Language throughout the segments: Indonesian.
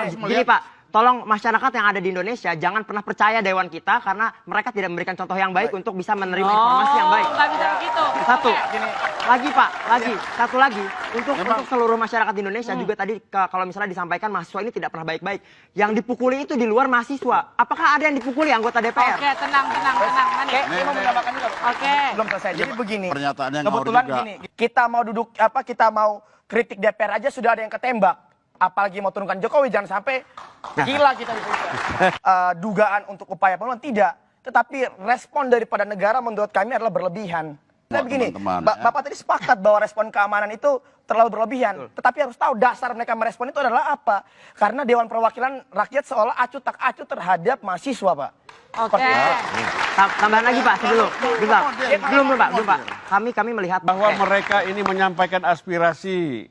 Gini Pak, tolong masyarakat yang ada di Indonesia jangan pernah percaya dewan kita karena mereka tidak memberikan contoh yang baik untuk bisa menerima informasi yang baik. Nggak bisa begitu. Satu, lagi Pak, satu lagi untuk seluruh masyarakat di Indonesia juga tadi kalau misalnya disampaikan mahasiswa ini tidak pernah baik-baik. Yang dipukuli itu di luar mahasiswa. Apakah ada yang dipukuli anggota DPR? Oke, tenang. Oke, ini mau menambahkan juga. Oke. Belum selesai. Jadi begini. Pernyataannya Kebetulan ngawur juga. gini, kita mau duduk kita mau kritik DPR aja sudah ada yang ketembak. Apalagi mau turunkan Jokowi, jangan sampai gila kita dugaan untuk upaya pembunuhan tidak, tetapi respon daripada negara menurut kami adalah berlebihan. Nah begini, Bapak tadi sepakat bahwa respon keamanan itu terlalu berlebihan, tetapi harus tahu dasar mereka merespon itu adalah apa? Karena Dewan Perwakilan Rakyat seolah acuh tak acuh terhadap mahasiswa, Pak. Oke. Tambahan lagi Pak, belum Pak. Kami melihat bahwa mereka ini menyampaikan aspirasi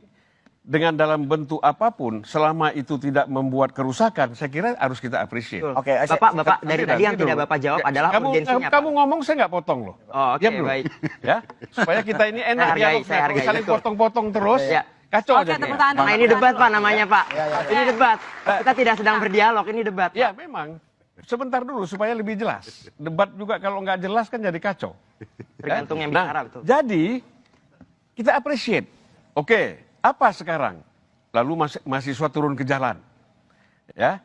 dengan dalam bentuk apapun, selama itu tidak membuat kerusakan, saya kira harus kita appreciate. Oke, Bapak dari tadi yang tidak Bapak jawab adalah urgensinya. Kamu ngomong saya nggak potong loh. Oh, oke, baik. Ya, supaya kita ini enak saya hargai, saling potong-potong terus. Ya. Kacau Oke, aja. tepuk tangan. Nah ini debat Pak namanya Pak. Ini debat. Kita tidak sedang berdialog, ini debat. Ya memang. Sebentar dulu supaya lebih jelas. Debat juga kalau nggak jelas kan jadi kacau. Tergantung yang bicara betul. Jadi kita appreciate. Oke. Apa sekarang? Lalu mahasiswa turun ke jalan. Ya.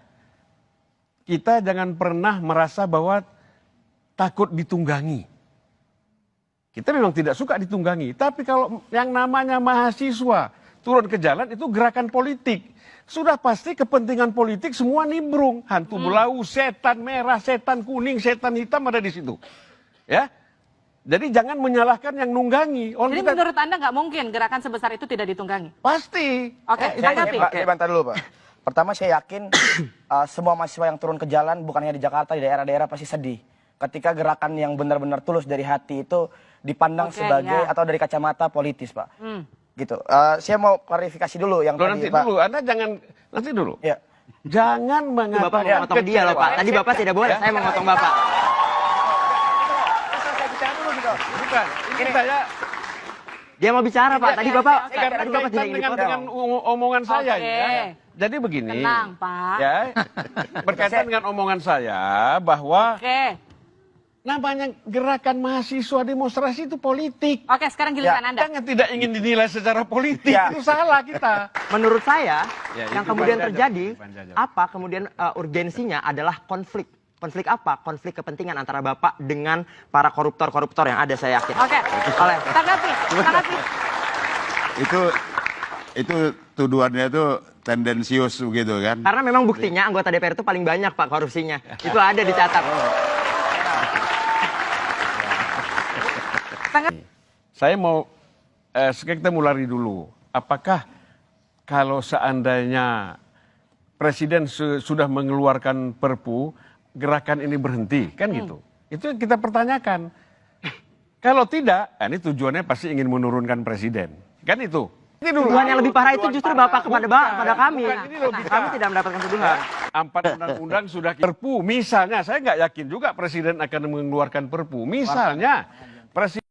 Kita jangan pernah merasa bahwa takut ditunggangi. Kita memang tidak suka ditunggangi. Tapi kalau yang namanya mahasiswa turun ke jalan itu gerakan politik. Sudah pasti kepentingan politik semua nimbrung. Hantu belau, setan merah, setan kuning, setan hitam ada di situ. Ya. Jadi jangan menyalahkan yang nunggangi. Jadi menurut Anda nggak mungkin gerakan sebesar itu tidak ditunggangi? Pasti. Oke, tanggapi. Saya bantah dulu, Pak. Pertama saya yakin semua mahasiswa yang turun ke jalan bukan hanya di Jakarta, di daerah-daerah pasti sedih. Ketika gerakan yang benar-benar tulus dari hati itu dipandang sebagai atau dari kacamata politis, Pak. Gitu. Saya mau klarifikasi dulu yang tadi, nanti Pak. dulu, Anda jangan nanti dulu. Ya. Jangan mengatakan Bapak mau motong dia loh Pak. Tadi Bapak tidak boleh, saya mau motong Bapak. Bukan, ini saya Dia mau bicara Pak. Tadi Bapak tidak berkaitan ingin dipotong. dengan omongan saya. Oke. Ya. Jadi begini. Tenang, Pak. Ya, berkaitan dengan omongan saya bahwa namanya gerakan mahasiswa demonstrasi itu politik. Oke, sekarang giliran Anda. Jangan tidak ingin dinilai secara politik, itu salah kita. Menurut saya, yang itu kemudian Banja terjadi, Banja. apa kemudian urgensinya adalah konflik. Konflik apa? Konflik kepentingan antara Bapak dengan para koruptor-koruptor yang ada, saya yakin. Oke, tanggapi. Itu tuduhannya itu tendensius begitu kan? Karena memang buktinya anggota DPR itu paling banyak Pak korupsinya. Itu ada dicatat. Saya mau, kita mulai dulu. Apakah kalau seandainya Presiden sudah mengeluarkan Perpu, gerakan ini berhenti? Kan gitu. Itu yang kita pertanyakan. Kalau tidak, ini tujuannya pasti ingin menurunkan Presiden. Kan itu. Tuduhan yang lebih parah itu justru Bapak kepada kami. Ini logika. Kami tidak mendapatkan tuduhan. 4 undang-undang sudah Perpu. Misalnya, saya nggak yakin juga Presiden akan mengeluarkan Perpu. Misalnya, Presiden